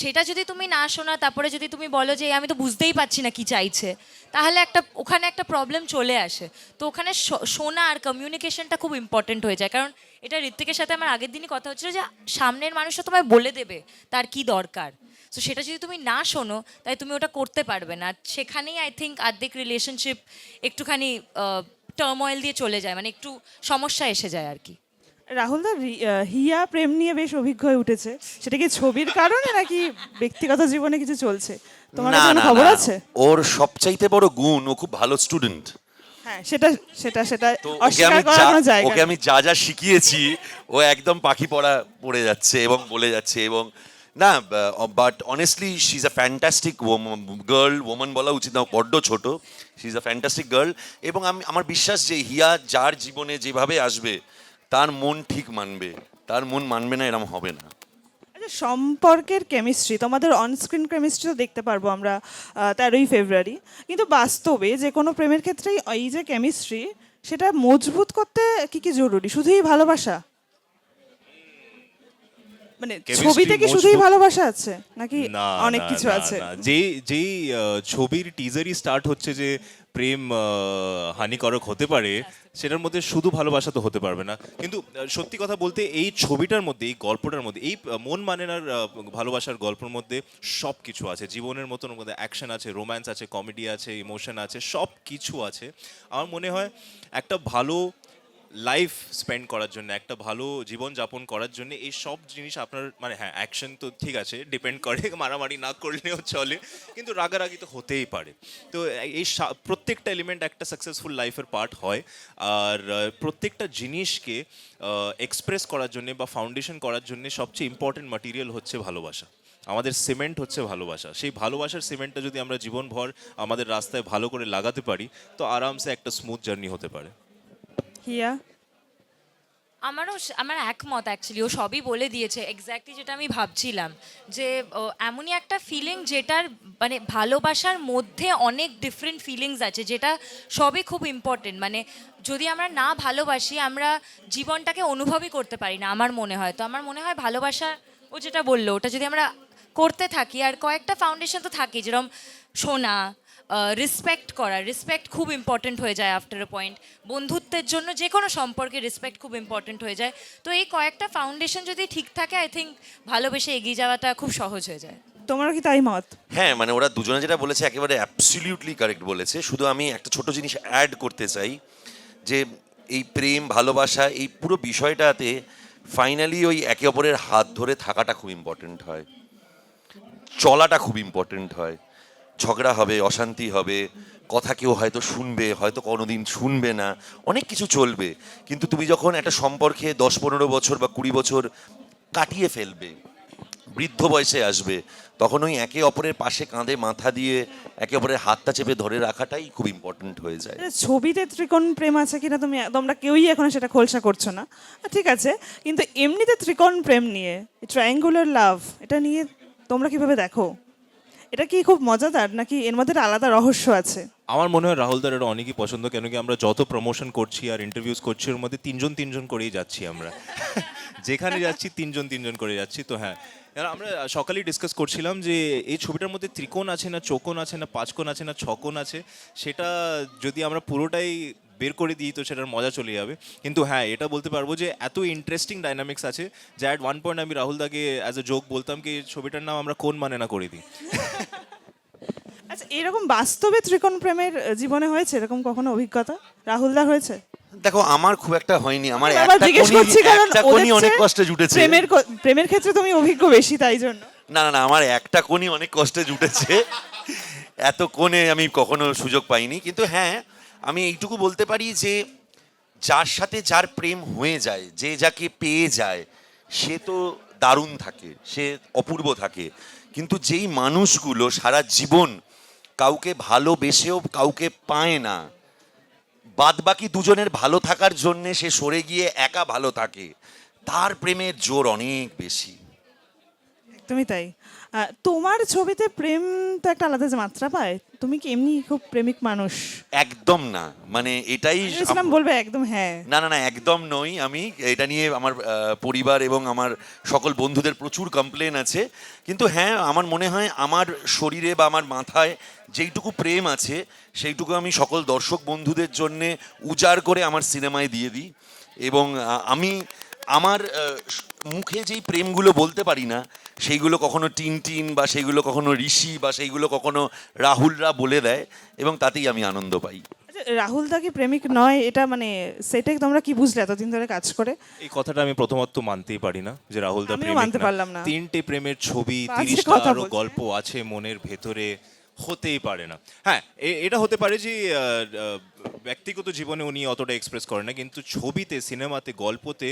সেটা যদি তুমি না শোনা, তারপরে যদি তুমি বলো যে আমি তো বুঝতেই পারছি না কি চাইছে, তাহলে ওখানে একটা প্রবলেম চলে আসে। তো ওখানে শোনা আর কমিউনিকেশনটা খুব ইম্পর্টেন্ট হয়ে যায়, কারণ এটা ঋত্বিকের সাথে আমার আগের দিনই কথা হচ্ছিল যে সামনের মানুষটা তোমায় বলে দেবে তার কি দরকার, তো সেটা যদি তুমি না শোনো তাই তুমি ওটা করতে পারবে না। সেখানেই আই থিঙ্ক আর্ধেক রিলেশনশিপ একটুখানি টার্ময়েল দিয়ে চলে যায়, মানে একটু সমস্যা এসে যায় আর কি। রাহুলদা, হিয়া প্রেম নিয়ে বেশ অভিজ্ঞ হয়ে উঠেছে, সেটা কি ছবির কারণে নাকি ব্যক্তিগত জীবনে কিছু চলছে? তোমার কাছে কোনো খবর আছে? ওর সবচাইতে বড় গুণ ও খুব ভালো স্টুডেন্ট। হ্যাঁ, সেটা সেটা সেটা তো অস্বীকার করার কোনো জায়গা ওকে নেই। আমি যা যা শিখিয়েছি ও একদম পাখি পড়ে যাচ্ছে এবং বলে যাচ্ছে, এবং না, but honestly she is a fantastic Oman বলা উচিত না, বড্ড ছোট, she is a fantastic girl. এবং আমার বিশ্বাস যে হিয়া যার জীবনে যেভাবে আসবে তার মন ঠিক মানবে, তার মন মানবে না এরম হবে না। আচ্ছা, সম্পর্কের কেমিস্ট্রি, তোমাদের অনস্ক্রিন কেমিস্ট্রি তো দেখতে পারবো আমরা 13ই ফেব্রুয়ারি, কিন্তু বাস্তবে যে কোনো প্রেমের ক্ষেত্রেই এই যে কেমিস্ট্রি, সেটা মজবুত করতে কি কি জরুরি? শুধুই ভালোবাসা? মানে Chemistry ছবিতে কি শুধুই মজবুত- ভালোবাসা আছে নাকি না অনেক না, কিছু না, আছে? না। যেই ছবির টিজারই স্টার্ট হচ্ছে যে প্রেম হানিকারক হতে পারে, সেটার মধ্যে শুধু ভালোবাসা তো হতে পারবে না। কিন্তু সত্যি কথা বলতে এই ছবিটার মধ্যে, এই গল্পটার মধ্যে, এই মন মানে না ভালোবাসার গল্পের মধ্যে সব কিছু আছে। জীবনের মতন মধ্যে অ্যাকশন আছে, রোম্যান্স আছে, কমেডি আছে, ইমোশন আছে, সব কিছু আছে। আমার মনে হয় একটা ভালো লাইফ স্পেন্ড করার জন্য, একটা ভালো জীবন যাপন করার জন্য এই সব জিনিস আপনার, মানে হ্যাঁ অ্যাকশন তো ঠিক আছে, ডিপেন্ড করে, মারামারি না করলেও চলে, কিন্তু রাগারাগি তো হতেই পারে। তো এই প্রত্যেকটা এলিমেন্ট একটা সাকসেসফুল লাইফের পার্ট হয়। আর প্রত্যেকটা জিনিসকে এক্সপ্রেস করার জন্য বা ফাউন্ডেশন করার জন্য সবচেয়ে ইম্পর্টেন্ট ম্যাটেরিয়াল হচ্ছে ভালোবাসা। আমাদের সিমেন্ট হচ্ছে ভালোবাসা। সেই ভালোবাসার সিমেন্টটা যদি আমরা জীবনভর আমাদের রাস্তায় ভালো করে লাগাতে পারি তো আরামসে একটা স্মুথ জার্নি হতে পারে। হিয়া? আমার একমত অ্যাকচুয়ালি, ও সবই বলে দিয়েছে এক্স্যাক্টলি যেটা আমি ভাবছিলাম, যে এমনই একটা ফিলিং যেটার মানে ভালোবাসার মধ্যে অনেক ডিফারেন্ট ফিলিংস আছে, যেটা সবই খুব ইম্পর্টেন্ট। মানে যদি আমরা না ভালোবাসি আমরা জীবনটাকে অনুভবই করতে পারি না আমার মনে হয়। তো আমার মনে হয় ভালোবাসা, ও যেটা বললো ওটা যদি আমরা করতে থাকি, আর কয়েকটা ফাউন্ডেশন তো থাকি, যেরকম শোনা, রেসপেক্ট করা, রেসপেক্ট খুব ইম্পর্টেন্ট হয়ে যায় আফটার এ পয়েন্ট। বন্ধুত্বের জন্য যে কোনো সম্পর্কে রেসপেক্ট খুব ইম্পর্টেন্ট হয়ে যায়। তো এই কয়েকটা ফাউন্ডেশন যদি ঠিক থাকে আই থিঙ্ক ভালোবেসে এগিয়ে যাওয়াটা খুব সহজ হয়ে যায়। তোমার কি তাই মত? হ্যাঁ, মানে ওরা দুজনে যেটা বলেছে একেবারে অ্যাবসলিউটলি কারেক্ট বলেছে। শুধু আমি একটা ছোট জিনিস অ্যাড করতে চাই, যে এই প্রেম ভালোবাসা এই পুরো বিষয়টাতে ফাইনালি ওই একে অপরের হাত ধরে থাকাটা খুব ইম্পর্টেন্ট হয়, চলাটা খুব ইম্পর্টেন্ট হয়। ঝগড়া হবে, অশান্তি হবে, কথা কেউ হয়তো শুনবে, হয়তো কোনোদিন শুনবে না, অনেক কিছু চলবে। কিন্তু তুমি যখন একটা সম্পর্কে 10-15 বছর বা 20 বছর কাটিয়ে ফেলবে, বৃদ্ধ বয়সে আসবে, তখন ওই একে অপরের পাশে কাঁধে মাথা দিয়ে একে অপরের হাতটা চেপে ধরে রাখাটাই খুব ইম্পর্টেন্ট হয়ে যায়। এটা ছবিতে ত্রিকোণ প্রেম আছে কিনা তোমরা কেউই এখন সেটা খোলসা করছো না, ঠিক আছে, কিন্তু এমনিতে ত্রিকোণ প্রেম নিয়ে, ট্রায়াঙ্গুলার লাভ, এটা নিয়ে তোমরা কিভাবে দেখো? এটা কি খুব মজাদার নাকি এর মধ্যে একটা আলাদা রহস্য আছে? আমার মনে হয় রাহুল দার এটা অনেকই পছন্দ, কেন কি আমরা যত প্রমোশন করছি আর ইন্টারভিউজ করছি ওর মধ্যে তিনজন করেই যাচ্ছি আমরা। যেখানে যাচ্ছি তিনজন করে যাচ্ছি। তো হ্যাঁ, এবার আমরা সকালেই ডিসকাস করছিলাম যে এই ছবিটার মধ্যে ত্রিকোণ আছে না চৌকোণ আছে না পাঁচকোণ আছে না ছকোণ আছে, সেটা যদি আমরা পুরোটাই বের করে দিই তো সেটার মজা চলে যাবে। কিন্তু হ্যাঁ, এটা বলতে পারবো যে এত ইন্টারেস্টিং ডাইনামিক্স আছে যে অ্যাট ওয়ান পয়েন্ট আমি রাহুল দাকে অ্যাজ এ জোক বলতাম কি ছবিটার নাম আমরা কোন মানে না করে দিই। আচ্ছা, এরকম বাস্তবে ত্রিকোণ প্রেমের জীবনে হয়েছে এরকম কখনো অভিজ্ঞতা? রাহুলদার হয়েছে? দেখো, আমার খুব একটা হয়নি। আমার আমি আবার জিজ্ঞেস করছি কারণ একটা ওদের কোণই অনেক চেয়ে কষ্টে জুটেছে। প্রেমের ক্ষেত্রে তুমি অভিজ্ঞ বেশি, তাই জন্য। না, আমার একটা কোণই অনেক কষ্টে জুটেছে। এত কোণে আমি কখনো সুযোগ পাইনি। কিন্তু হ্যাঁ, আমি এইটুকু বলতে পারি যে যার সাথে যার প্রেম হয়ে যায়, যে যাকে পেয়ে যায়, সে তো দারুণ থাকে, সে অপূর্ব থাকে। কিন্তু যেই মানুষগুলো সারা জীবন কাউকে ভালোবেসেও কাউকে পায় না, বাদবাকি দুজনের ভালো থাকার জন্যে সে সরে গিয়ে একা ভালো থাকে, তার প্রেমের জোর অনেক বেশি। তুমি তাই? তোমার ছবিতে প্রেম তো একটা আলাদা যে মাত্রা পায়। তুমি কি এমনি খুব প্রেমিক মানুষ? একদম না, মানে এটাই ভেবেছিলাম বলবে একদম হ্যাঁ। না, একদম নই। আমি এটা নিয়ে আমার পরিবার এবং আমার সকল বন্ধুদের প্রচুর কমপ্লেন আছে। কিন্তু হ্যাঁ, আমার মনে হয় আমার শরীরে বা আমার মাথায় যেইটুকু প্রেম আছে সেইটুকু আমি সকল দর্শক বন্ধুদের জন্যে উজাড় করে আমার সিনেমায় দিয়ে দিই। এবং আমি আমার মুখে যেই প্রেমগুলো বলতে পারি না সেইগুলো কখনো টিন বা সেইগুলো কখনো ঋষি বা সেইগুলো কখনো রাহুলরা বলে দেয়, এবং তাতেই আমি আনন্দ পাই। আচ্ছা, রাহুল দা কি প্রেমিক নয়, এটা মানে সেটাই তোমরা কি বুঝলে এতদিন ধরে কাজ করে? এই কথাটা আমি প্রথমত মানতেই পারি না যে রাহুল দা আমিও প্রেমিক মানতে না। পারলাম না। 3টে প্রেমের ছবি, বাজে 30টা কথা আরো বলছে। গল্প আছে মনের ভেতরে, হতেই পারে না। হ্যাঁ, এটা হতে পারে যে ব্যক্তিগত জীবনে উনি অতটা এক্সপ্রেস করেন না, কিন্তু ছবিতে, সিনেমাতে, গল্পতে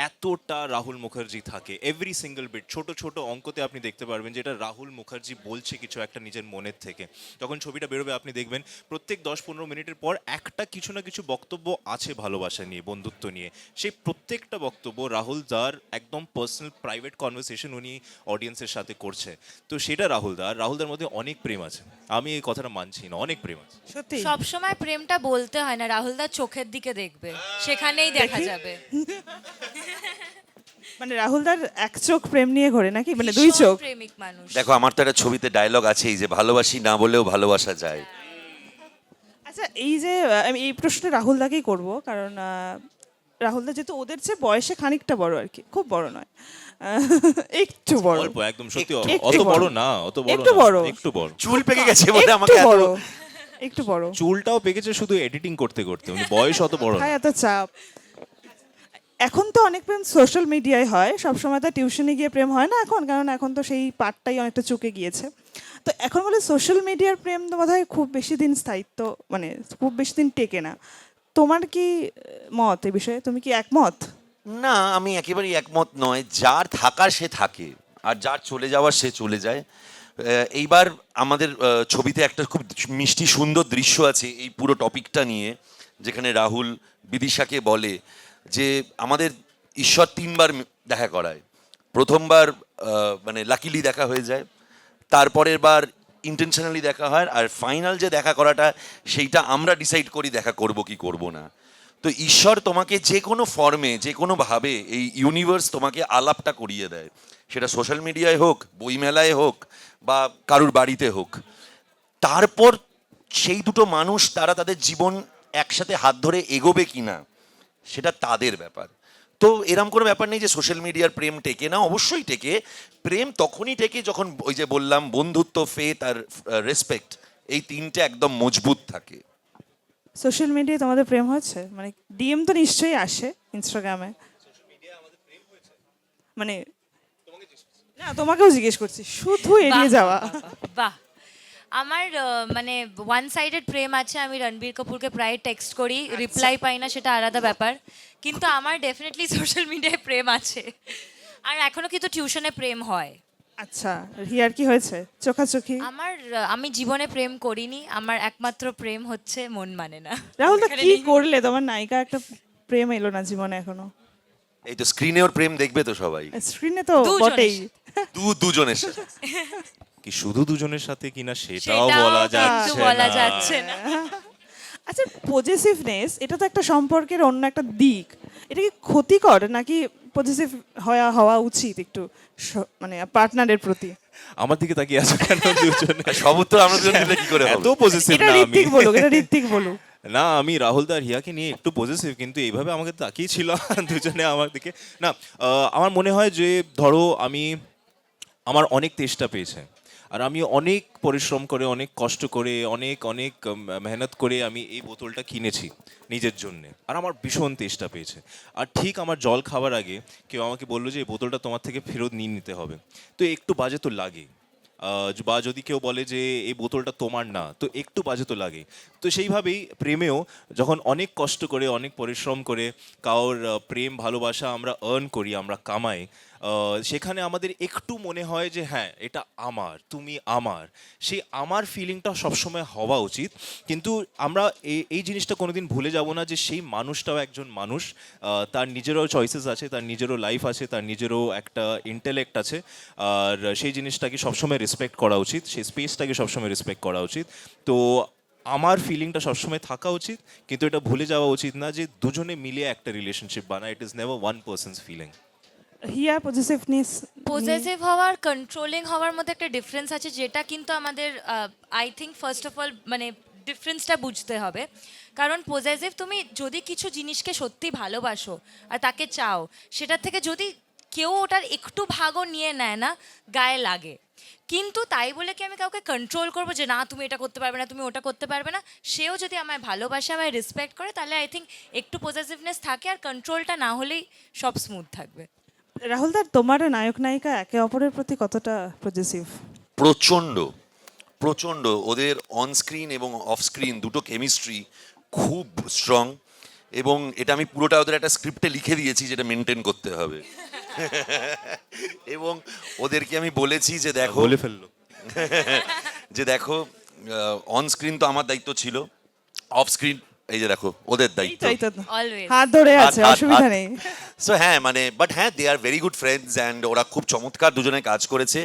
এতটা রাহুল মুখার্জি থাকে। এভরি সিঙ্গেল বিট, ছোট ছোট অঙ্কতে আপনি দেখতে পারবেন যে এটা রাহুল মুখার্জি বলছে কিছু একটা নিজের মনের থেকে। যখন ছবিটা বেরোবে আপনি দেখবেন প্রত্যেক 10-15 মিনিটের পর একটা কিছু না কিছু বক্তব্য আছে ভালোবাসা নিয়ে, বন্ধুত্ব নিয়ে। সেই প্রত্যেকটা বক্তব্য রাহুল দার একদম পার্সোনাল প্রাইভেট কনভারসেশন উনি অডিয়েন্সের সাথে করছে। তো সেটা রাহুলদার মধ্যে অনেক প্রেম আছে। আমি এই কথাটা মানছি না, অনেক প্রেম আছে। সত্যি? সবসময় প্রেমটা বলতে হয় না, রাহুলদার চোখের দিকে দেখবে, সেখানেই দেখা যাবে। মানে রাহুল দার এক চোখ প্রেম নিয়ে ঘোরে নাকি, মানে দুই ভীষণ চোখ? প্রেমিক মানুষ। দেখো, আমার তো একটা ছবিতে ডায়লগ আছেই যে ভালোবাসি না বলেও ভালোবাসা যায়। আচ্ছা, এই যে আমি এই প্রশ্নটা রাহুল দাকেই করবো, কারণ রাহুল দা যেহেতু ওদের চেয়ে বয়সে খানিকটা বড় আর কি, খুব বড় নয়, একটু বড়। অল্প, একদম সত্যি একটু অত বড়। বড় না, অত বড় একটু না, বড়। একটু বড়। চুল পেকে গেছে বলে আমাকে একটু এত বড়, একটু বড়। চুলটাও পেকেছে শুধু এডিটিং করতে করতে, উনি বয়স অত বড় না। ভাই এত চাপ। এখন তো অনেক প্রেম সোশ্যাল মিডিয়ায় হয়, সবসময় তো টিউশনে গিয়ে প্রেম হয় না এখন, কারণ এখন তো সেই পার্টটাই অনেকটা চুকে গিয়েছে। তো এখন বলে সোশ্যাল মিডিয়ার প্রেম তো বোধহয় খুব বেশি দিন স্থায়িত্ব, মানে খুব বেশি দিন টেকে না। তোমার কি মত এই বিষয়ে? তুমি কি একমত? না, আমি একেবারেই একমত নয়। যার থাকার সে থাকে, আর যার চলে যাওয়ার সে চলে যায়। এইবার আমাদের ছবিতে একটা খুব মিষ্টি সুন্দর দৃশ্য আছে এই পুরো টপিকটা নিয়ে, যেখানে রাহুল বিদিশাকে বলে যে আমাদের ঈশ্বর 3বার দেখা করায়। প্রথমবার মানে লাকিলি দেখা হয়ে যায়, তারপরের বার ইন্টেনশনালি দেখা হয়, আর ফাইনাল যে দেখা করাটা সেইটা আমরা ডিসাইড করি দেখা করব কি করব না। তো ঈশ্বর তোমাকে যে কোনো ফর্মে যে কোনোভাবে এই ইউনিভার্স তোমাকে আলাপটা করিয়ে দেয়, সেটা সোশ্যাল মিডিয়ায় হোক, বইমেলায় হোক, বা কারুর বাড়িতে হোক। তারপর সেই দুটো মানুষ তারা তাদের জীবন একসাথে হাত ধরে এগোবে কিনা সেটা তাদের ব্যাপার। তো এরম কোনো ব্যাপার নেই যে সোশ্যাল মিডিয়ার প্রেম টেকে না, অবশ্যই টেকে। প্রেম তখনই টেকে যখন ওই যে বললাম বন্ধুত্ব, ফেথ আর রেসপেক্ট, এই তিনটে একদম মজবুত থাকে। সোশ্যাল মিডিয়ায় তোমাদের প্রেম হয়েছে? মানে ডিএম তো নিশ্চয়ই আসে ইনস্টাগ্রামে। মানে না, তোমাকেও জিজ্ঞেস করছি, শুধু এড়িয়ে বাহ, যাওয়া। বাহ। আমার মানে ওয়ান সাইডেড প্রেম আছে। আমি রণবীর কাপুরকে প্রায় টেক্সট করি, রিপ্লাই পাই না, সেটা আলাদা ব্যাপার। কিন্তু আমার ডেফিনেটলি সোশ্যাল মিডিয়ায় প্রেম আছে। আর এখনো কিন্তু টিউশনে প্রেম হয়। আচ্ছা, হিয়ার কি হয়েছে? চোখাচোখি? আমি জীবনে প্রেম করিনি। আমার একমাত্র প্রেম হচ্ছে মন মানে না। রাহুল দা এখানে কি নেই। করলে? তোমার নায়িকা একটা প্রেম এলো না জীবনে এখনো। এই তো স্ক্রিনে ওর প্রেম দেখবে তো সবাই, স্ক্রিনে তো দুজনের বটেই। দুজনের সাথে। কি শুধু দুজনের সাথে কিনা সেটাও সেটাও বলা কিন্তু যাচ্ছে বলা না। যাচ্ছে না। আচ্ছা, পজেসিভনেস এটা তো একটা সম্পর্কের অন্য একটা দিক। এটা কি ক্ষতিকর, নাকি পজেসিভ হওয়া উচিত একটু মানে পার্টনারের প্রতি? আমার দিকে তাকিয়ে আছো কেন দুজনে? সব উত্তর আমরা দুজন দিলে কি করে হবে? এত পজিটিভ এটা না আমি। ঋত্বিক বলুক, এটা ঋত্বিক বলুক। না, আমি রাহুল দা আর হিয়াকে নিয়ে একটু পজিটিভ, কিন্তু এইভাবে আমাকে তাকিয়ে ছিল দুজনে আমার দিকে। না, আমার মনে হয় যে ধরো আমার অনেক তেষ্টা পেয়েছে, আর আমি অনেক পরিশ্রম করে, অনেক কষ্ট করে, অনেক অনেক মেহনত করে আমি এই বোতলটা কিনেছি নিজের জন্যে, আর আমার ভীষণ তেষ্টা পেয়েছে। আর ঠিক আমার জল খাওয়ার আগে কেউ আমাকে বললো যে এই বোতলটা তোমার থেকে ফেরত নিয়ে নিতে হবে। তো একটু বাজে তো লাগে, বা যদি কেউ বলে যে এই বোতলটা তোমার না, তো একটু বাজে তো লাগে। তো সেইভাবেই প্রেমেও যখন অনেক কষ্ট করে, অনেক পরিশ্রম করে কারোর প্রেম ভালোবাসা আমরা আর্ন করি, আমরা কামাই, সেখানে আমাদের একটু মনে হয় যে হ্যাঁ এটা আমার, তুমি আমার, সেই আমার ফিলিংটা সবসময় হওয়া উচিত। কিন্তু আমরা এই জিনিসটা কোনোদিন ভুলে যাব না যে সেই মানুষটাও একজন মানুষ, তার নিজেরও চয়েসেস আছে, তার নিজেরও লাইফ আছে, তার নিজেরও একটা ইন্টেলেক্ট আছে, আর সেই জিনিসটাকে সবসময় রেসপেক্ট করা উচিত, সেই স্পেসটাকে সবসময় রেসপেক্ট করা উচিত। তো আমার ফিলিংটা সবসময় থাকা উচিত, কিন্তু এটা ভুলে যাওয়া উচিত না যে দুজনে মিলে একটা রিলেশনশিপ বানায়। It is never one person's feeling. Hiya possessiveness, possessive হওয়ার, কন্ট্রোলিং হওয়ার মধ্যে একটা ডিফারেন্স আছে, যেটা কিন্তু আমাদের I think first of all মানে ডিফারেন্সটা বুঝতে হবে। কারণ পজেসিভ, তুমি যদি কিছু জিনিসকে সত্যি ভালোবাসো আর তাকে চাও, সেটার থেকে যদি কেউ ওটার একটু ভাগও নিয়ে নেয় না, গায়ে লাগে। কিন্তু তাই বলে কি আমি কাউকে কন্ট্রোল করবো যে না তুমি এটা করতে পারবে না, তুমি ওটা করতে পারবে না? সেও যদি আমায় ভালোবাসে, আমায় রেসপেক্ট করে, তাহলে আই থিঙ্ক একটু পজেসিভনেস থাকে, আর কন্ট্রোলটা না হলেই সব স্মুথ থাকবে। রাহুল দা তোমার নায়ক নায়িকা একে অপরের প্রতি কতটা পজেসিভ? প্রচণ্ড প্রচণ্ড। ওদের অন স্ক্রিন এবং অফ স্ক্রিন দুটো কেমিস্ট্রি খুব স্ট্রং, এবং এটা আমি পুরোটা ওদের একটা স্ক্রিপ্টে লিখে দিয়েছি যেটা মেনটেন করতে হবে। এবং ওদেরকে আমি বলেছি যে দেখো, বলে ফেললো। যে দেখো অন স্ক্রিন তো আমার দায়িত্ব ছিল, অফ স্ক্রিন এই যে দেখো ওদের দায়িত্ব। এই তো অলওয়েজ। হাত ধরে হাত, আছে, হাত, অসুবিধা হাত। নেই। সো হ্যাঁ, মানে বাট হ্যাঁ, they are very good friends and ওরা খুব চমৎকার দুজনে কাজ করেছে।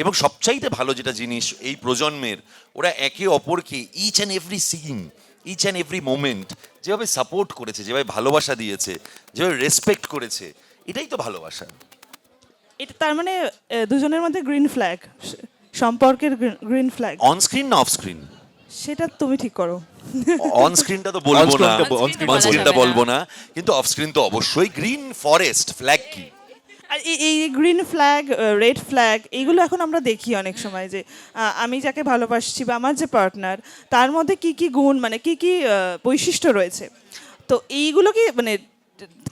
এবং সবচাইতে ভালো যেটা জিনিস এই প্রজন্মের, ওরা একে অপরকে each and every scene, each and every moment যেভাবে সাপোর্ট করেছে, যেভাবে ভালোবাসা দিয়েছে, যেভাবে রেসপেক্ট করেছে, এটাই তো ভালোবাসা। এটা তার মানে দুজনের মধ্যে গ্রিন ফ্ল্যাগ, সম্পর্কের গ্রিন ফ্ল্যাগ, অন স্ক্রিন না অফ স্ক্রিন? সেটা তুমি ঠিক করো। অন স্ক্রিনটা তো বলবো না, On-screen অন বলা স্ক্রিনটা যাবে না। বলবো না, কিন্তু অফ স্ক্রিন তো অবশ্যই। গ্রিন ফরেস্ট ফ্ল্যাগ কি? আর এই গ্রিন ফ্ল্যাগ, রেড ফ্ল্যাগ, এইগুলো এখন আমরা দেখি অনেক সময় যে আমি যাকে ভালোবাসছি বা আমার যে পার্টনার, তার মধ্যে কি কি গুণ, মানে কি কি বৈশিষ্ট্য রয়েছে। তো এইগুলো কি মানে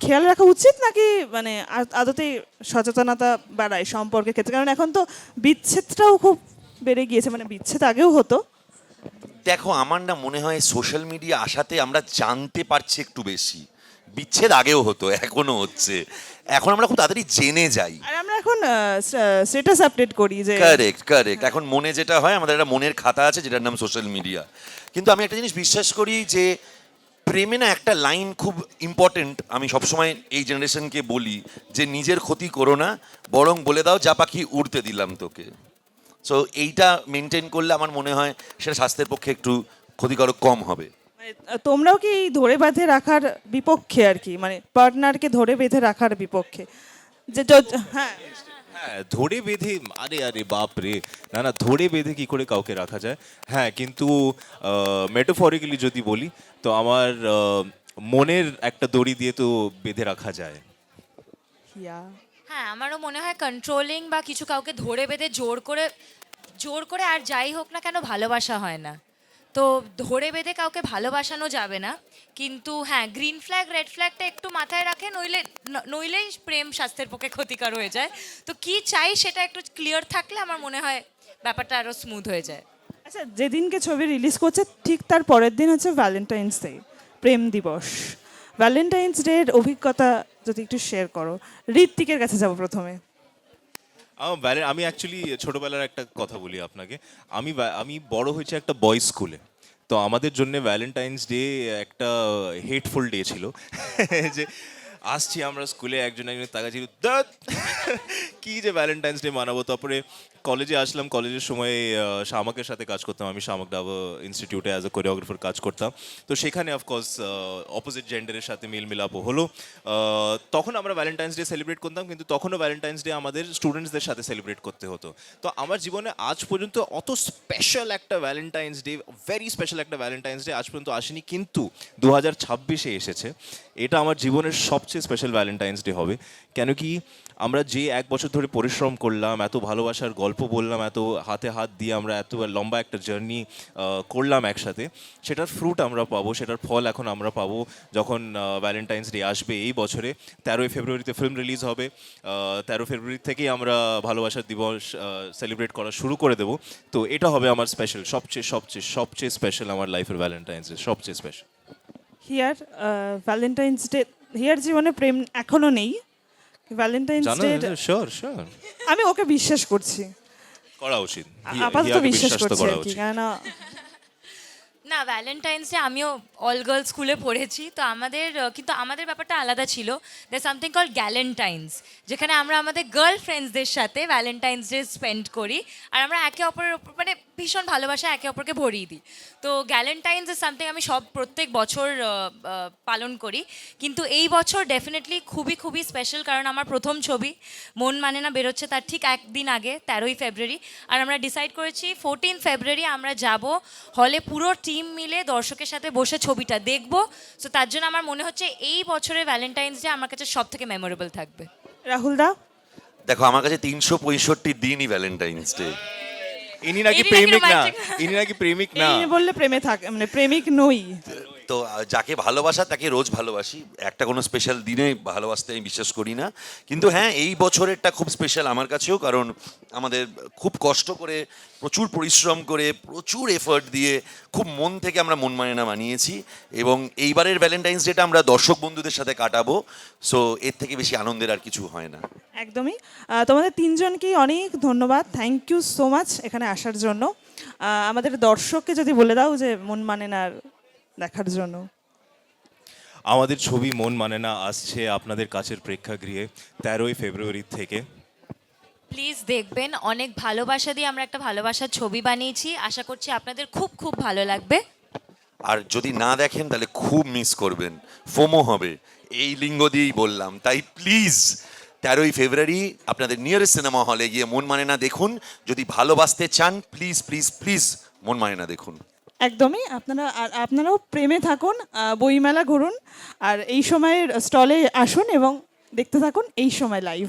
খেয়াল রাখা উচিত, নাকি মানে আদতে সচেতনতা বাড়ায় সম্পর্কের ক্ষেত্রে? কারণ এখন তো বিচ্ছেদটাও খুব বেড়ে গিয়েছে, মানে বিচ্ছেদ আগেও হতো। দেখো, আমার না মনে হয় সোশ্যাল মিডিয়া আসাতে আমরা জানতে পারছি একটু বেশি। বিচ্ছেদ আগেও হতো, এখনো হচ্ছে। এখন আমরা খুব তাড়াতাড়ি জেনে যাই। আর আমরা এখন স্ট্যাটাস আপডেট করি যে কারেক্ট এখন মনে যেটা হয়, আমাদের একটা মনের খাতা আছে যেটার নাম সোশ্যাল মিডিয়া। কিন্তু আমি একটা জিনিস বিশ্বাস করি যে প্রেমে না একটা লাইন খুব ইম্পর্টেন্ট, আমি সবসময় এই জেনারেশনকে বলি যে নিজের ক্ষতি করো না, বরং বলে দাও যা পাখি উড়তে দিলাম তোকে। সো এইটা মেনটেন করলে আমার মনে হয় সেটা স্বাস্থ্যের পক্ষে একটু ক্ষতিকারক কম হবে। মানে, তোমরাও কি এই ধরে বেঁধে রাখার বিপক্ষে আর কি, মানে পার্টনারকে ধরে বেঁধে রাখার বিপক্ষে? যে হ্যাঁ, হ্যাঁ, ধরে বেঁধে, আরে আরে বাপ রে, না না, ধরে বেঁধে কি করে কাউকে রাখা যায়? হ্যাঁ, কিন্তু মেটাফরিক্যালি যদি বলি তো আমার মনের একটা দড়ি দিয়ে তো বেঁধে রাখা যায়। হিয়া। হ্যাঁ, আমারও মনে হয় কন্ট্রোলিং বা কিছু কাউকে ধরে বেঁধে জোর করে আর যাই হোক না কেন ভালোবাসা হয় না। তো ধরে বেঁধে কাউকে ভালোবাসানো যাবে না, কিন্তু হ্যাঁ, গ্রিন ফ্ল্যাগ রেড ফ্ল্যাগটা একটু মাথায় রাখে, নইলেই প্রেম স্বাস্থ্যের পক্ষে ক্ষতিকর হয়ে যায়। তো কি চাই সেটা একটু ক্লিয়ার থাকলে আমার মনে হয় ব্যাপারটা আরও স্মুথ হয়ে যায়। আচ্ছা, যেদিনকে ছবি রিলিজ করছে ঠিক তার পরের দিন হচ্ছে ভ্যালেন্টাইন্স ডে, প্রেম দিবস। ভ্যালেন্টাইন্স ডের অভিজ্ঞতা যদি একটু শেয়ার করো। ঋত্বিকের কাছে যাব প্রথমে। আমি অ্যাকচুয়ালি ছোটবেলার একটা কথা বলি আপনাকে। আমি বড় হয়েছি একটা বয়েজ স্কুলে। তো আমাদের জন্য ভ্যালেন্টাইন্স ডে একটা হেটফুল ডে ছিল। যে আসছি আমরা স্কুলে, একজন তাকাচ্ছিল, "ধ্যাৎ, কি যে ভ্যালেন্টাইন্স ডে মানাবো।" তারপরে কলেজে আসলাম, কলেজের সময় শামাকের সাথে কাজ করতাম, আমি শামাক ডাব ইনস্টিটিউটে অ্যাজ এ কোরিওগ্রাফার কাজ করতাম। তো সেখানে অফকোর্স অপোজিট জেন্ডারের সাথে মিলমিলাপও হলো। তখন আমরা ভ্যালেন্টাইন্স ডে সেলিব্রেট করতাম, কিন্তু তখনও ভ্যালেন্টাইন্স ডে আমাদের স্টুডেন্টসদের সাথে সেলিব্রেট করতে হতো। তো আমার জীবনে আজ পর্যন্ত অত স্পেশাল একটা ভ্যালেন্টাইন্স ডে, ভেরি স্পেশাল একটা ভ্যালেন্টাইন্স ডে আজ পর্যন্ত আসেনি, কিন্তু 2026-এ এসেছে। এটা আমার জীবনের সবচেয়ে স্পেশাল ভ্যালেন্টাইন্স ডে হবে। কেন কি, আমরা যে 1 বছর ধরে পরিশ্রম করলাম, এত ভালোবাসার গল্প বললাম, এত হাতে হাত দিয়ে আমরা এত লম্বা একটা জার্নি করলাম একসাথে, সেটার ফ্রুট আমরা পাবো, সেটার ফল এখন আমরা পাবো যখন ভ্যালেন্টাইন্স ডে আসবে এই বছরে। 13ই ফেব্রুয়ারিতে ফিল্ম রিলিজ হবে। 13 ফেব্রুয়ারি থেকেই আমরা ভালোবাসার দিবস সেলিব্রেট করা শুরু করে দেবো। তো এটা হবে আমার স্পেশাল, সবচেয়ে সবচেয়ে সবচেয়ে স্পেশাল আমার লাইফের ভ্যালেন্টাইন্স ডে, সবচেয়ে special. Here Valentine's day, here জীবনে প্রেম এখনো নেই। ভ্যালেন্টাইন্স জানো, ডে শিওর আমি ওকে বিশ্বাস করছি, করা উচিত। আপাতত হিয়াকে বিশ্বাস তো করছি করা আর কি, উচিত। কেননা না, ভ্যালেন্টাইন্স ডে আমিও অল গার্লস স্কুলে পড়েছি, তো কিন্তু আমাদের ব্যাপারটা আলাদা ছিল। দ্যার সামথিং কল গ্যালেন্টাইন্স, যেখানে আমরা আমাদের গার্লফ্রেন্ডসদের সাথে ভ্যালেন্টাইন্স ডে স্পেন্ড করি, আর আমরা একে অপরের ওপর মানে ভীষণ ভালোবাসা একে অপরকে ভরিয়ে দিই। তো গ্যালেন্টাইন্স ইজ সামথিং আমি প্রত্যেক বছর পালন করি, কিন্তু এই বছর ডেফিনেটলি খুবই খুবই স্পেশাল, কারণ আমার প্রথম ছবি মন মানে না বেরোচ্ছে তার ঠিক একদিন আগে, 13ই ফেব্রুয়ারি। আর আমরা ডিসাইড করেছি 14 ফেব্রুয়ারি আমরা যাব হলে, পুরো টিম মিলে দর্শকের সাথে বসে ছবিটা দেখব। সো তার জন্য আমার মনে হচ্ছে এই বছরের ভ্যালেন্টাইন্স ডে আমার কাছে সব থেকে মেমোরেবল থাকবে। রাহুল দা, দেখো, আমার কাছে 365 দিনই ভ্যালেন্টাইন্স ডে। ইনি নাকি ইনি নাকি প্রেমিক না, romantic না। ইনি নাকি প্রেমিক না। এই বললে প্রেমে থাক, মানে প্রেমিক নই। তো যাকে ভালোবাসা তাকে রোজ ভালোবাসি, একটা কোনো স্পেশাল দিনে ভালোবাসতে আমি বিশ্বাস করি না। কিন্তু হ্যাঁ, এই বছরেরটা খুব স্পেশাল আমার কাছেও, কারণ আমাদের খুব কষ্ট করে, প্রচুর পরিশ্রম করে, প্রচুর এফর্ট দিয়ে, খুব মন থেকে আমরা মন মানে না বানিয়েছি, এবং এইবারের ভ্যালেন্টাইন্স ডেটা আমরা দর্শক বন্ধুদের সাথে কাটাবো। সো এর থেকে বেশি আনন্দের আর কিছু হয় না। একদমই। তোমাদের তিনজনকেই অনেক ধন্যবাদ, থ্যাংক ইউ সো মাচ এখানে আসার জন্য। আমাদের দর্শককে যদি বলে দাও যে মন মানে না দেখার জন্য। আমাদের ছবি মন মানে না আসছে আপনাদের কাছের প্রেক্ষাগৃহে 13ই ফেব্রুয়ারি থেকে। প্লিজ দেখবেন, অনেক ভালোবাসা দিয়ে আমরা একটা ভালোবাসার ছবি বানিয়েছি, আশা করছি আপনাদের খুব খুব ভালো লাগবে। আর যদি না দেখেন তাহলে খুব মিস করবেন, ফোমো হবে, এই লিঙ্গ দিয়েই বললাম। তাই প্লিজ 13ই ফেব্রুয়ারি আপনাদের নিয়ারেস্ট সিনেমা হলে গিয়ে মন মানে না দেখুন। যদি ভালোবাসতে চান, প্লিজ প্লিজ প্লিজ মন মানে না দেখুন। একদমই। আপনারাও প্রেমে থাকুন, বইমেলা ঘুরুন, আর এই সময়ের স্টলে আসুন এবং দেখতে থাকুন এই সময় লাইভ।